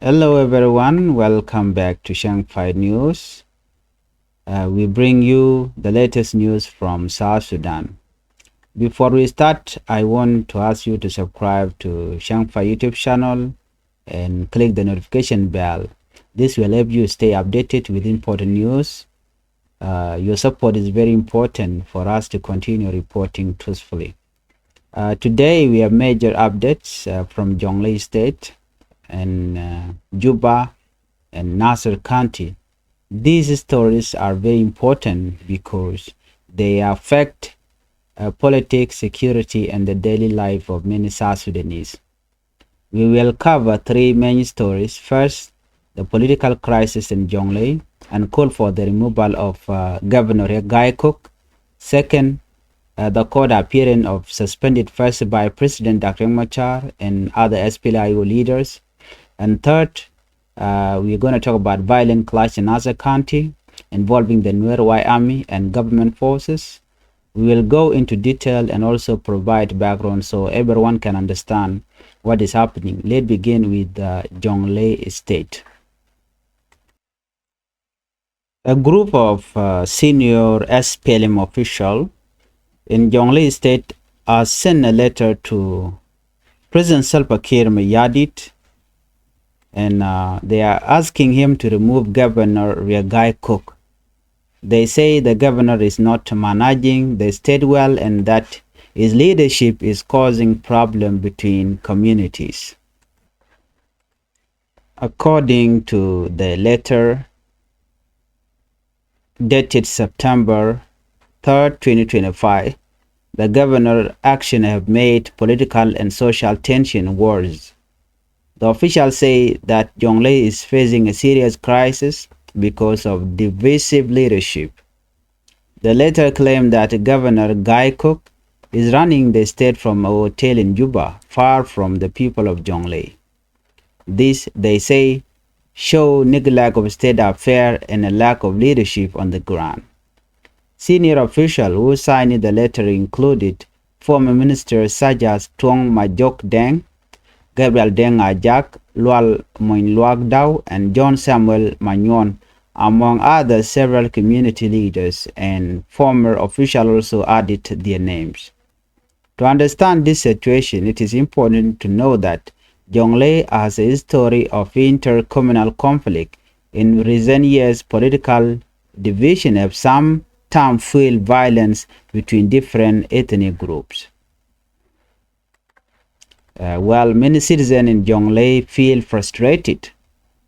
Hello everyone, welcome back to Changfied News. We bring you the latest news from South Sudan. Before we start, I want to ask you to subscribe to Changfied YouTube channel and click the notification bell. This will help you stay updated with important news. Your support is very important for us to continue reporting truthfully. Today we have major updates from Jonglei State and Juba and Nasir County. These stories are very important because they affect politics, security, and the daily life of many South Sudanese. We will cover three main stories. First, the political crisis in Jonglei and call for the removal of Governor Guy Cook. Second, the court appearance of suspended first by President Dr. Machar and other SPLIO leaders. And third, we're going to talk about violent clash in Nasir County involving the Nuer White Army and government forces. We will go into detail and also provide background so everyone can understand what is happening. Let's begin with the Jonglei State. A group of senior SPLM officials in Jonglei State has sent a letter to President Salva Kiir Mayardit, and they are asking him to remove Governor Guy Cook. They say the governor is not managing the state well and that his leadership is causing problems between communities. According to the letter dated September 3rd, 2025, the governor's actions have made political and social tension worse. The officials say that Jonglei is facing a serious crisis because of divisive leadership. The letter claimed that Governor Guy Cook is running the state from a hotel in Juba, far from the people of Jonglei. This, they say, shows neglect of state affairs and a lack of leadership on the ground. Senior officials who signed the letter included former ministers such as Tuong Majok Deng, Gabriel Deng Ajak, Lual Moinluak Dao, and John Samuel Magnon, among others. Several community leaders and former officials also added their names. To understand this situation, it is important to know that Jonglei has a history of intercommunal conflict. In recent years, political division have sometimes fueled violence between different ethnic groups. Many citizens in Jonglei feel frustrated.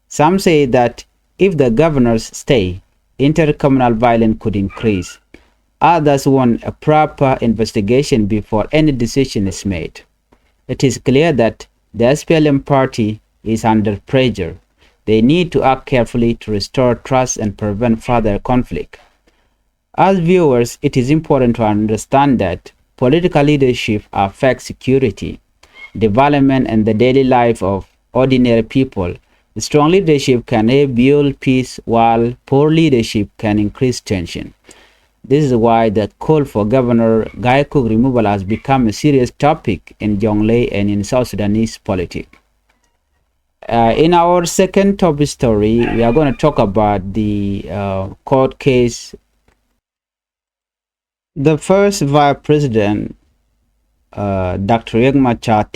Some say that if the governors stay, intercommunal violence could increase. Others want a proper investigation before any decision is made. It is clear that the SPLM party is under pressure. They need to act carefully to restore trust and prevent further conflict. As viewers, it is important to understand that political leadership affects security, development, and the daily life of ordinary people. Strong leadership can help build peace, while poor leadership can increase tension. This is why the call for Governor Guy Cook removal has become a serious topic in Jonglei and in South Sudanese politics. In our second top story, we are going to talk about the court case. The first Vice President, Dr. Machar,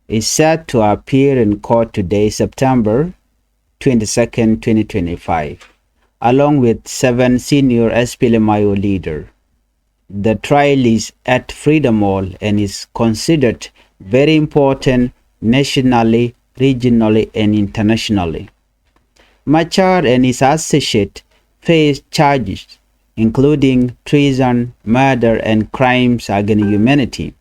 is set to appear in court today, September 22nd, 2025, along with 7 senior SPLMIO leaders. The trial is at Freedom Hall and is considered very important nationally, regionally, and internationally. Machar and his associates face charges including treason, murder, and crimes against humanity.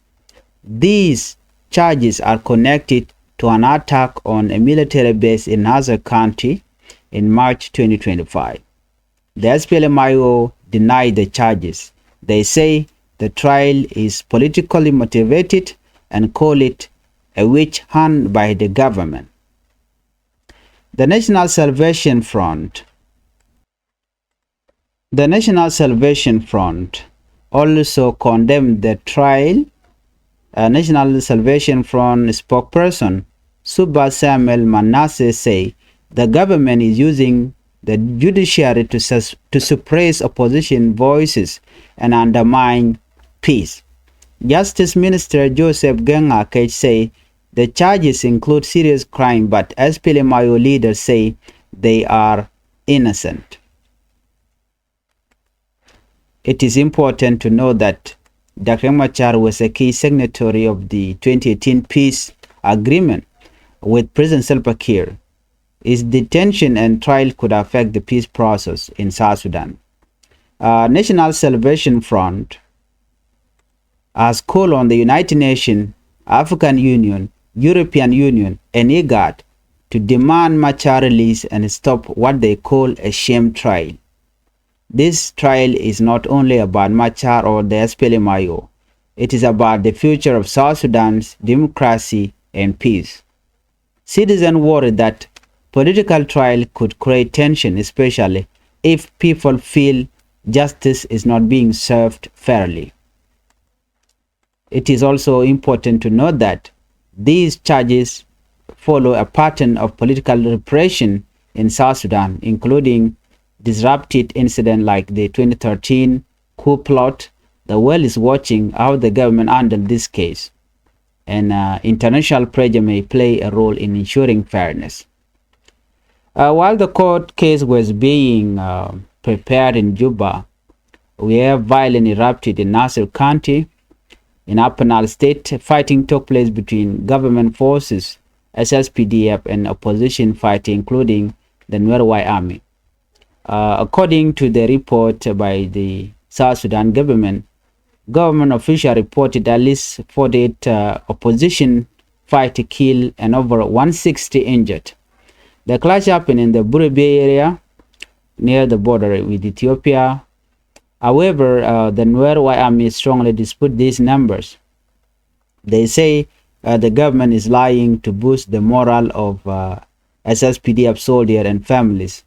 These charges are connected to an attack on a military base in Nasir County in March 2025. The SPLMIO denied the charges. They say the trial is politically motivated and call it a witch hunt by the government. The National Salvation Front also condemned the trial. A National Salvation Front spokesperson Suba Samuel Manasseh say the government is using the judiciary to suppress opposition voices and undermine peace. Justice Minister Joseph Gengakech say the charges include serious crime, but SPLMIO leaders say they are innocent. It is important to know that Dr. Machar was a key signatory of the 2018 peace agreement with President Salva Kiir. His detention and trial could affect the peace process in South Sudan. National Salvation Front has called on the United Nations, African Union, European Union, and IGAD to demand Machar release and stop what they call a sham trial. This trial is not only about Machar or the SPLMIO. It is about the future of South Sudan's democracy and peace. Citizens worry that political trial could create tension, especially if people feel justice is not being served fairly. It is also important to note that these charges follow a pattern of political repression in South Sudan, including disrupted incidents like the 2013 coup plot. The world is watching how the government handled this case, and international pressure may play a role in ensuring fairness. While the court case was being prepared in Juba, where violence erupted in Nasir County, in Upper Nile State, fighting took place between government forces, SSPDF, and opposition fighting, including the Nuer Army. According to the report by the South Sudan government officials reported at least 48 opposition fighters killed and over 160 injured. The clash happened in the Burebe area near the border with Ethiopia. However, the Nuer Army strongly dispute these numbers. They say the government is lying to boost the morale of SSPDF soldiers and families.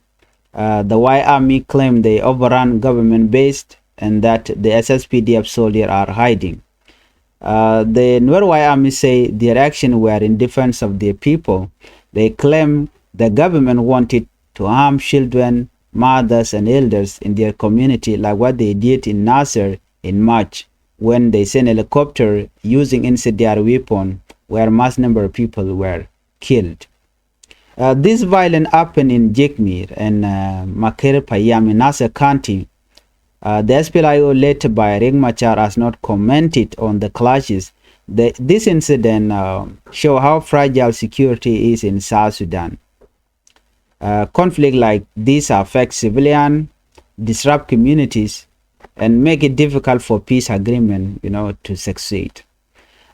The Y Army claim they overrun government base and that the SSPDF soldiers are hiding. The Nuer Army say their actions were in defense of their people. They claim the government wanted to harm children, mothers, and elders in their community, like what they did in Nasir in March, when they sent a helicopter using incendiary weapon, where mass number of people were killed. This violence happened in Jekmir and Makere Payam in Nasir County. The SPLIO led by Riek Machar has not commented on the clashes. This incident shows how fragile security is in South Sudan. Conflict like this affect civilians, disrupt communities, and make it difficult for peace agreement, to succeed.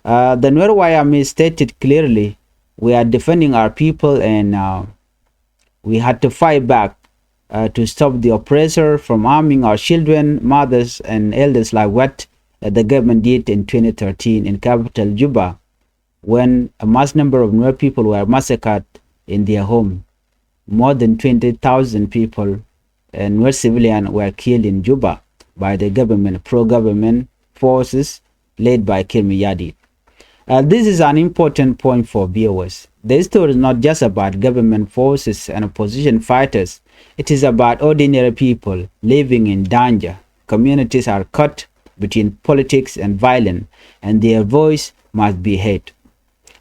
The Nuer Army stated clearly, we are defending our people, and we had to fight back to stop the oppressor from harming our children, mothers, and elders, like what the government did in 2013 in capital Juba, when a mass number of Nuer people were massacred in their home. More than 20,000 people and Nuer civilians were killed in Juba by the government, pro-government forces led by Kirmiyadi. This is an important point for viewers. The story is not just about government forces and opposition fighters. It is about ordinary people living in danger. Communities are caught between politics and violence, and their voice must be heard.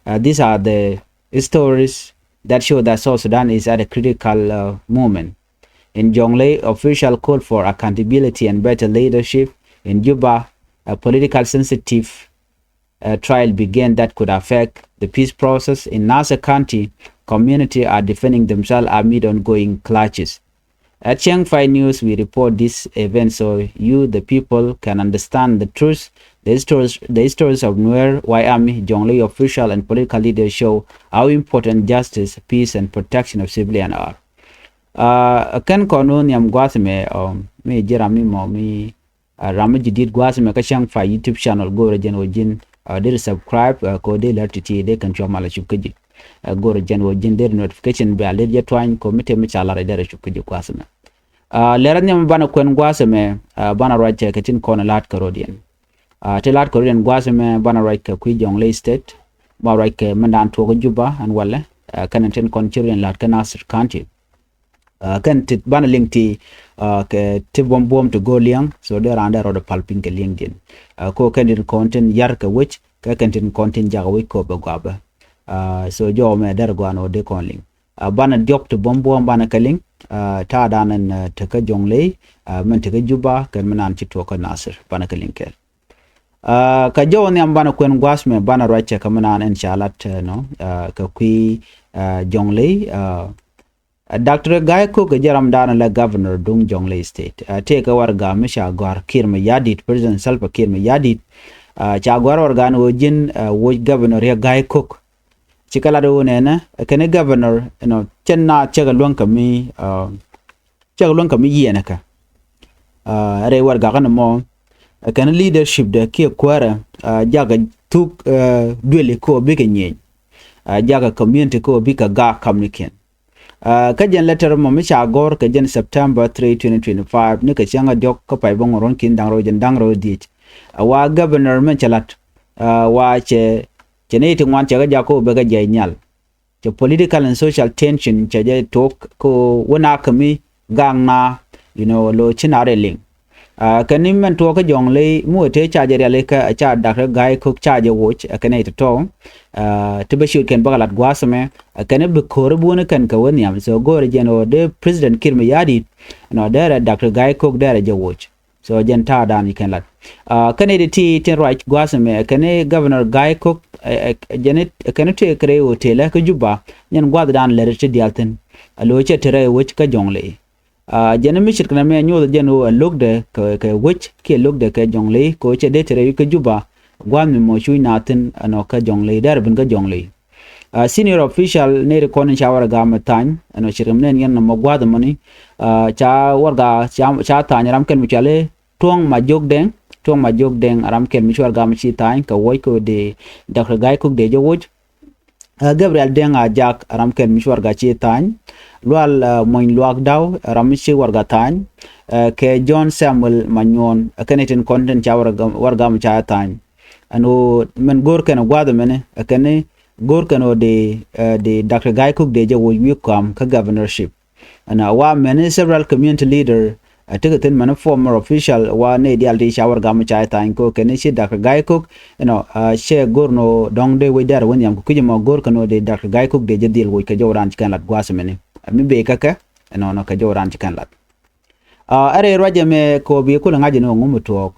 These are the stories that show that South Sudan is at a critical moment. In Jonglei, official call for accountability and better leadership. In Juba, a political sensitive trial began that could affect the peace process. In Nasir County, community are defending themselves amid ongoing clashes. At Changfied News, we report this event so you, the people, can understand the truth. The stories of Nuer, Army, Jonglei official, and political leaders show how important justice, peace, and protection of civilians are. Kan konon yam gwasme me jerami mo mi ramaji did gwasme ka Changfied YouTube channel go rejen wajin de subscribe ko de lertiti de kan chomala chukji go rejen wajin de notification be ale je twany ko mite mi chala de chukji gwasme leran yam bana kwen gwasme bana raje katin kona lat karodian te lat karodian gwasme bana right ka ku Jonglei state ba right ke mandan to juba and wala kan ten kon chiren lat kan Nasir county kan tit ban link ti ke ti bom to go liang so there under the palping ke liang din ko kan din content yar ka which ka kan tin content jaga wi ko ba gaba so jo me der gwano de kon ling bana diok to bom bana kaling ta danan ta ka Jonglei man ta ka juba kan manan ci to ka Nasir bana kaling ke ka jo ne bana kwen gwas me bana racha ka manan inshallah no ka kui Jonglei Dr. Guy Cook jaram dana la governor dung Jonglei state take warga misha gwar kirma yadit president Salva kirma yadit cha gwar warga no jin wo governor ya Guy Cook chikala do nena kene governor chenna chaga luang kami yena ka re warga kana mo kene leadership de ki kwara jaga tuk dwele ko bikenye jaga community ko bika ga kamniken kajen letter mo misha gor kajen September 3 2025 ne ka changa jok ka pai bong ron kin dangro dich wa governor men chalat wa chene ti ngwan chaga jako bega janyal the political and social tension chaje talk ko wona kami gangna lo chinare ling kanim men to ka Jonglei mu te chaje rele ka cha Dr. Guy Cook chaje watch kanai to tibashir ken bagalat gwasame kane be korbu ne kan ka woni am so gore jeno de president kirma yadi there Dr. Guy Cook there je watch so jen ta dan ken lat kane de ti ten right gwasame kane governor Guy Cook janet kane te kre hotel ka juba nyen gwad dan le te dialten alo che tere watch ka Jonglei jene mishir kana me nyodo jeno logde ka watch ke logde ka Jonglei ko che de tere ka juba gwan mi mo shui natin ka Jonglei dar bin ka Jonglei senior official ne re konin shawara ga matan shirim ne yan mo gwada mani cha warga cha tanya ram ken michale tong ma jog deng aram ken michwar ga mi tan ka woy ko de Dr. Guy Cook de jowoj Gabriel deng jak aram ken michwar ga chi tan lual moin luak daw aram chi warga tan ke John Samuel Manyon kanetin content shawara warga mi cha tan ano men gor kana gwada mene akane gor kana de Dr. Guy Cook de jawo welcome ka governorship ana wa mene several community leader atikatin man former official wa ne dial de shawar gam cha ta ko kene shi Dr. Guy Cook she gor no dong de we dar won yam ko kujima gor kana de Dr. Guy Cook de jadil wo ka jawran kan lat gwasa mene mi be kaka no ka jawran kan lat are roje me ko bi ko ngaji no ngumu to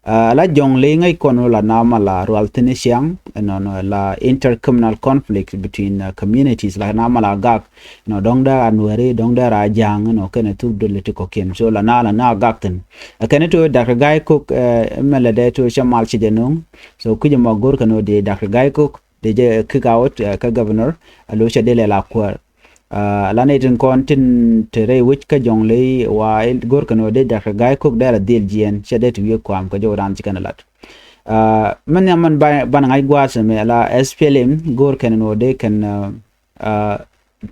la Jonglei ngai kono la nama la royalty siang la intercommunal conflict between communities la nama la gak dongda anwere dongda rajang kene tu dolete ko kem so la na gakten kene to Dr. Guy Cook melade to shamal chidenong so kujima gor kano de Dr. Guy Cook de je kick out ka governor alo shadele la kwar la netin kontin tere which ka Jonglei wa gor kano de Dr. Guy Cook dara deal gien shadet wi ko am ka joran chikana lat man yaman ban ngai gwasa me la SPLM gor kano de kan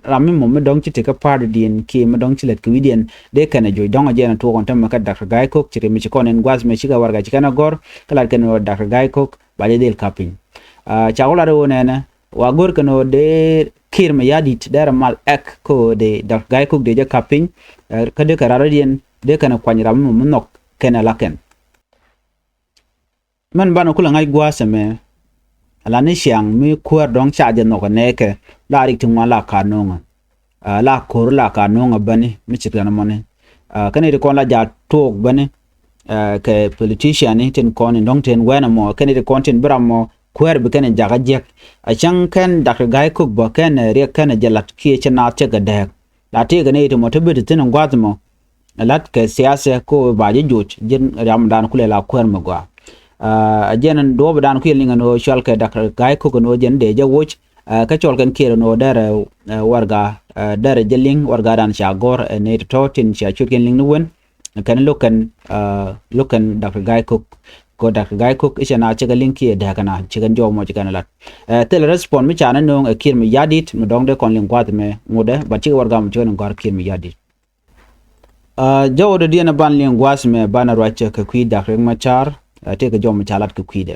rami mo me dong chite ka party din ki me dong chilet ku widien de kana joy dong ajena to kon tam ka Dr. Guy Cook chire mi chikonen gwas me chiga warga chikana gor kala kano Dr. Guy Cook ba del kapin chaula do nena wa gor kano de kirma yadit dara mal ek ko de Dr. Guy Cook de ja kapin ka de kararadian de kana kwanyram mo nok kena laken man bana kula ngai gwasa me ala ne siang mi kuar dong cha de no ne ke la rik tung la ka no la kor la ka no bani mi chitana mone kane de kon la ja tok bani ke politician ni ten kon dong ten wana mo kane de content bramo kuar bi kane jaga jek a chang kan Dr. Guy Cook ba kan re kan jalat ki chana che ga de la te ga ne to mo to bi tin ngwatmo lat ke siyasa ko ba je joj jin ramadan kule la kuar mo gwa jenan do ba dan ku yelinga no shal ke Dr. Guy Cook no jen de ja woch ka chol kan kero no dare warga dare jeling warga dan shagor ne to tin sha chutken ling no wen kan lokan Dr. Guy Cook ko Dr. Guy Cook isha chega linki da kana chigan jo mo chigan lat tel respond mi chana no kir mi yadit mo dong de kon ling kwat me ngode ba chi warga mo chon ngor kir mi yadit jawo de diena ban ling gwas me bana racha ka kui Dr. Machar te ka jo mo chalat ka kui de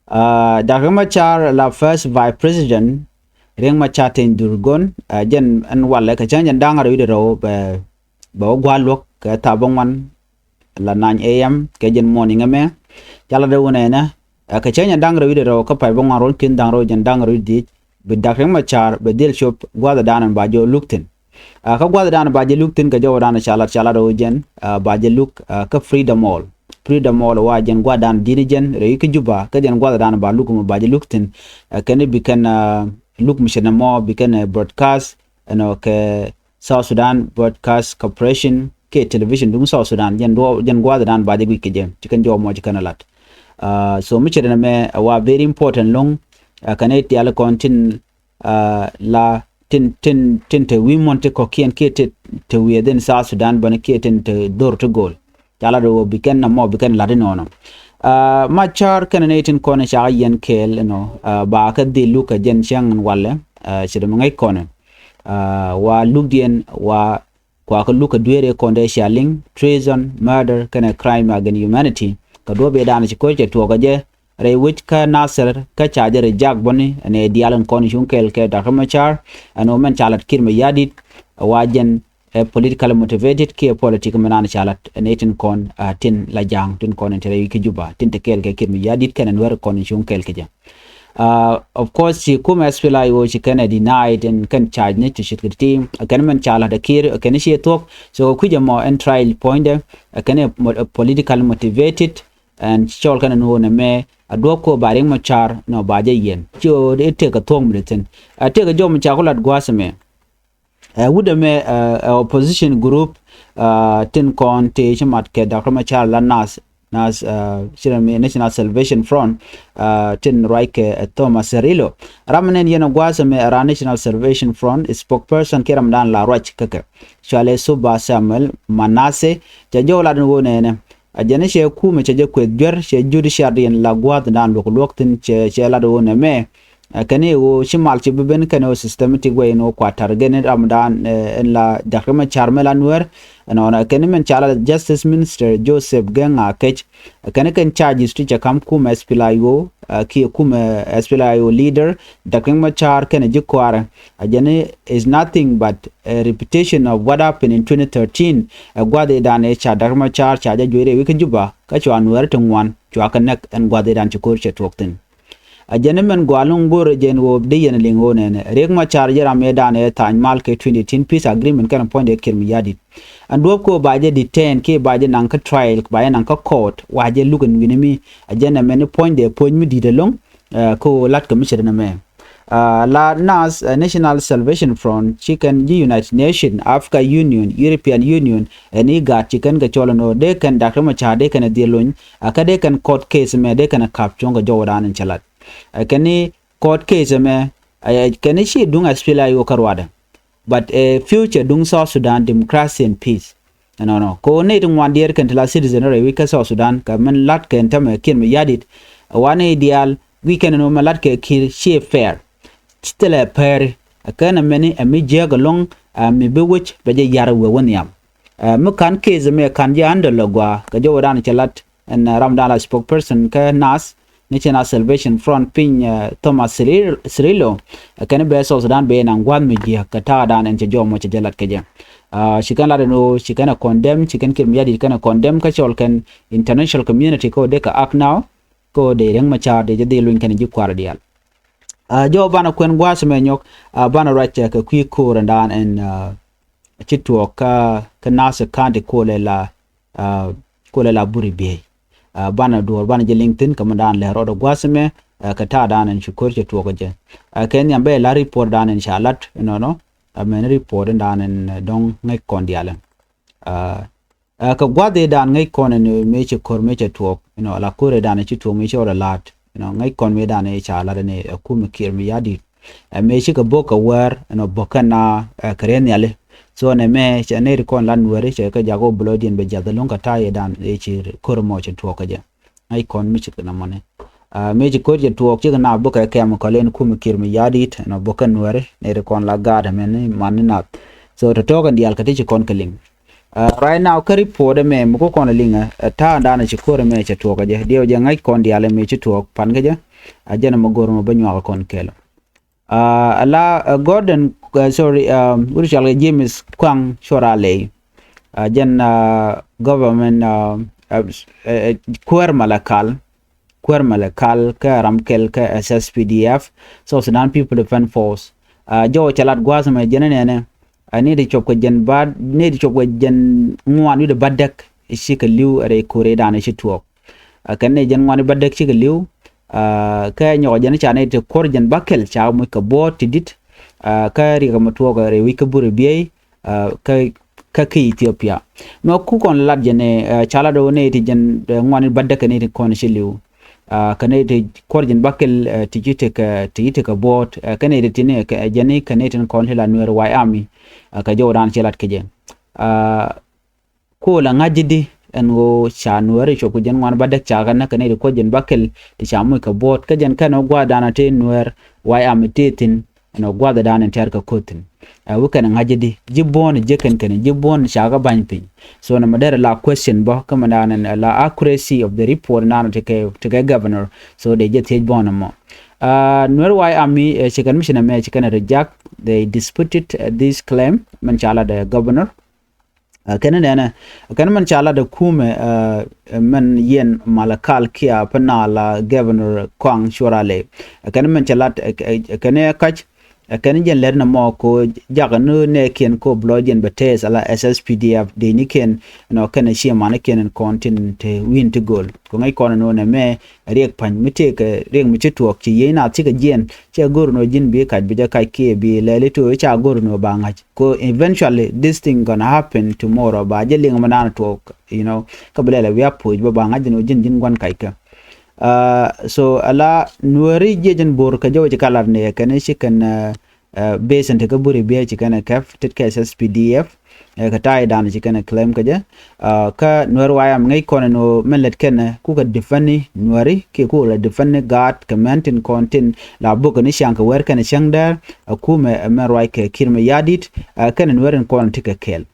Dr. Machar la first vice president Riang Machar ten Durgon jen an wala ka chan dang ro ro be bo gwalok ka tabongwan la 9 am ke jen morning ame chala de wona na ka chan dang ro ro ka pai bong ro kin dang ro jen dang ro di be Dr. Machar be del shop gwada danan ba jo luktin ka gwada danan ba je luktin ka jo danan chala ro jen ba je luk ka freedom all wa jen gwadan dirijen re ki juba ka jen gwada danan ba lukum ba je luktin kan bi kan look mission mo bikan broadcast ke South Sudan Broadcast Corporation ke television dung South Sudan jen gwa dan ba de ke jem chikan jo mo chikan lat so mi chede me wa very important long kaneti ala kontin la tin te we monte ko kien ke te we den South Sudan ban ke tin te door to goal jala do bikan na mo bikan la de nono Machar kananatin kona cha yen kel ba ka di luka jen chang wala chede ngai kona wa lugdien wa kwa ka luka duere konde shaling treason murder kana crime against humanity ka do be dana ci ko ce to ga je re which ka Nasir ka charge re jag boni ne dialan koni shunkel ke Dr. Machar ano men chalat kirme yadit wajen political motivated ke political manana chalat netin kon tin la jang tin kon entere ki juba tin te kel ke kirme yadit kana wer koni shunkel ke ja of course she kuma spela yo she can denied and can charge ne to shit team can man chala da kir can she talk so kuja mo and trial point can political motivated and chol kan no na me adoko baring Machar no baje yen jo de te ka tong mreten te ka jo Machar kulat gwasme would me opposition group tin kon te chamat ke Dr. Machar la nas National Salvation Front tin Raike Thomas Serilo ramanen yeno gwasme ra National Salvation Front spokesperson kiram dan la roch kake chale suba Samuel Manase jajo la no ne ajane she ku me che ko dwer she judiciary en la gwad dan lok tin che la do ne me kane wo shimal ci ben kane systematic way no kwatar gene ramadan en la Dr. Machar melanwer no na kane men chala justice minister Joseph Genga kech kane kan charges to kam kuma SPLIO ki kuma SPLIO leader Dr. Machar kane jikwara ajane is nothing but a repetition of what happened in 2013 gwade dan cha Dr. Machar cha jore wi juba ka chwa anwer tungwan chwa kanek en gwade dan chukur che tokten a gentleman gwalung bor jen wo de yen lingo ne rek Machar jara medan e tan mal ke 2010 peace agreement kan point e kirmi yadi and wo ko baje detain ke baje nan ka trial baje nan ka court waje lugan winimi a gentleman point de point mi de long ko lat commission na me la nas National Salvation Front chicken United Nation Africa Union European Union and iga chicken ga cholono de kan Dr. Machar de kan de lon aka de kan court case me de kan capture ga jowadan chalat kani court case me kani she dung aspila yo karwada but a future dung South Sudan democracy and peace no ko ne dung wan der kan la citizen re we ka South Sudan ka man lat kan tam kin me yadit one ideal we can no lat ke kir she fair stele per kana meni ami jega long mi bewich beje yar we won yam mu kan case me kan ja ando logwa ka jowadan chalat and ramdala spokesperson ka nas National Salvation Front pin Thomas Serilo kan be South Sudan be nan gwan media kata dan en jo mo jalat keje she can la no she can condemn she can kirmi yadi can condemn ka chol kan international community ko de ka act now ko de Riang Machar de de luin kan ji kwar dial jo bana kwen gwas me nyok bana racha ka kwi ko randan en chitwo ka nasa kande ko le la buri be bana door bana je LinkedIn kamandan le rodo gwasme kata dan en shukur che to goje ken yambe la report dan en shalat no amen report dan en dong ngai kondiale ka gwade dan ngai konen me che kor me che to la kore dan che to me che ora lat ngai kon me dan e chala ne ku me kir mi yadi me che ka boka war bokana karen yale so ne me che ne kon lan were che ka jago blodien be jadalon ka taye dan e che kormo che to ka je ai kon mi che na mone me che ko je to che na boka ke am ko len ku mi kir mi yadi no bokan were ne kon la gada men man na so to kan dial ka te kon keling right now ka report me mo ko kon linga ta dan che kor me che to ka je dio je ngai kon dial me che to pan ka je ajana magoro no banyo kon kelo ala Gordon sorry urishal James Kwang Shorale jan government kuer malakal ka ramkel ka SSPDF so Sudan People Defense Force jo chalat gwasa ma jenene ne de chop ko jen bad ne de chop ko jen ngwan de badak shi ka liu re kore dana shi tuok kan ne jen ngwan badak shi ka liu ka nyo jen cha ne te kor jen bakel cha mu ka bo tidit ka ri ka matuo ka re wi ka buri biye ka ki Ethiopia no ku kon lat jene chala do ne ti jen ngwan badak ne te kon shi liu kane te korjin bakel tijite ka bot kane de tine ka jani kane ten kon hela nuer wai army ka jodan chelat keje ko la ngajidi en go cha nuer cho ku jen wan badak cha kana kane de korjin bakel ti chamu ka bot ka jen kana gwa dana te nuer wai army tetin no gwa da dana ter ka kotin wukan ngajidi jibon jeken kane jibon shaga banpi so na madara la question ba kama na la accuracy of the report na to ke governor so they just bon mo nuer why army chicken mission me chicken reject they disputed this claim manchala the governor kana manchala the kume man yen malakal kia panala governor Kwang Shorale kana manchala kana kach kan jen ler na mo ko jaga no ne ken ko blojen betes ala SSPDF de ni ken no kan shi man ken continent win to goal ko ngai kono no ne me riek pan mite ke riek mi tuok ci yena ci ga jen ci gor no jin bi ka bi ja kai ke bi lele to cha gor no banga ko eventually this thing gonna happen tomorrow ba je ling manana to ka bele we apo ba banga no jin gwan kai ka so ala nuari jejen bor ka jaw ci kalar ne kan shi kan base ante ka buri biya ci kan kaf tit ka SSPDF ka tay dan ci kan claim ka ja ka nuar wayam ngai kono no melet ken ku ka defani nuari ke ko la defani gat commenting content la buka ni shanka wer kan shangda ku me merwai ke kirme yadit kan nuarin kono tika kel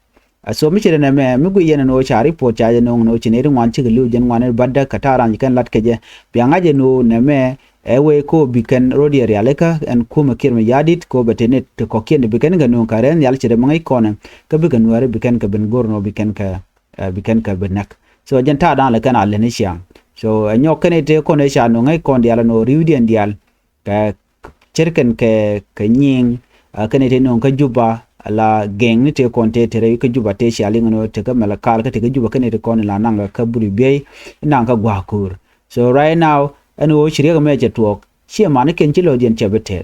so mi chere na me mi gu yene no cha report cha no chineri wan chi lu jen wan badda kataran kan lat keje bianga je no na me ewe ko bikan rodi realeka en kuma kirme yadit ko betene ko kende bikan ga no karen yal chere mangai kona ka bikan ware bikan ka ben gorno bikan ka benak so jen ta dan la kan alle ni sha so anyo kene te ko ne sha no ngai kon dial no riudi en dial ka cherken ke nying kene te no ka juba la geng ni te konte tere ka juba te shali ngono te ka mala kal ka te ka juba kane te kon la nanga ka buri be nanga gwa kur so right now anu shiri ga me tuok chi man ken chi lo jen chebete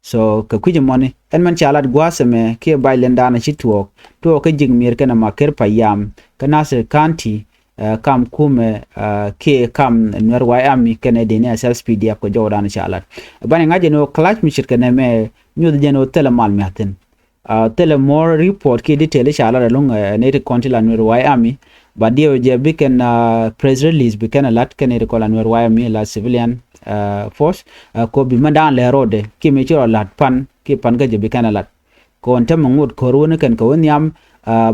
so ka kuje moni en man chalat gwa seme ke bailenda na chi tuok to ka jig mir kana maker payam ka Nasir County kam kume ke kam nwer wai ami kene de ne SSPDF ko jodan chalat bani ngaje no clutch mi shit kana me nyu de no tele mal miaten tele more report ki detail shala long ne konti la nwer wai ami badio je biken press release biken lat ken ne ko la nwer wai ami la civilian force ko bi madan le rode ki me chiro lat pan ki pan ga je biken lat ko ntem ngut ko ru ne ken ko nyam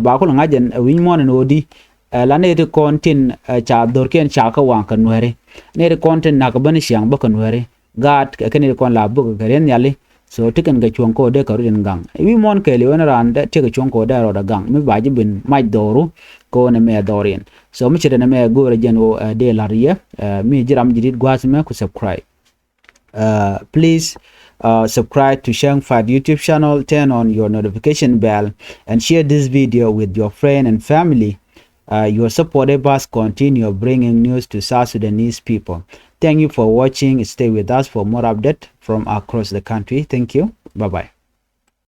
ba ko ngajen win mon no di la ne kontin cha dorken cha ka wan kan nwere ne kontin na ka ban siang ba kan nwere gat ken ne kon la bu ga ren yali so tiken ga chonko de karu gang wi mon ke le wona randa te ga chonko da ro da gang mi baji bin mai doru ko na me dorien so mi chede na me go rejeno de la rie mi jiram jidit gwasme ku subscribe please subscribe to Changfied YouTube channel, turn on your notification bell and share this video with your friend and family. Your support us continue bringing news to South Sudanese people. Thank you for watching. Stay with us for more update from across the country. Thank you. Bye-bye.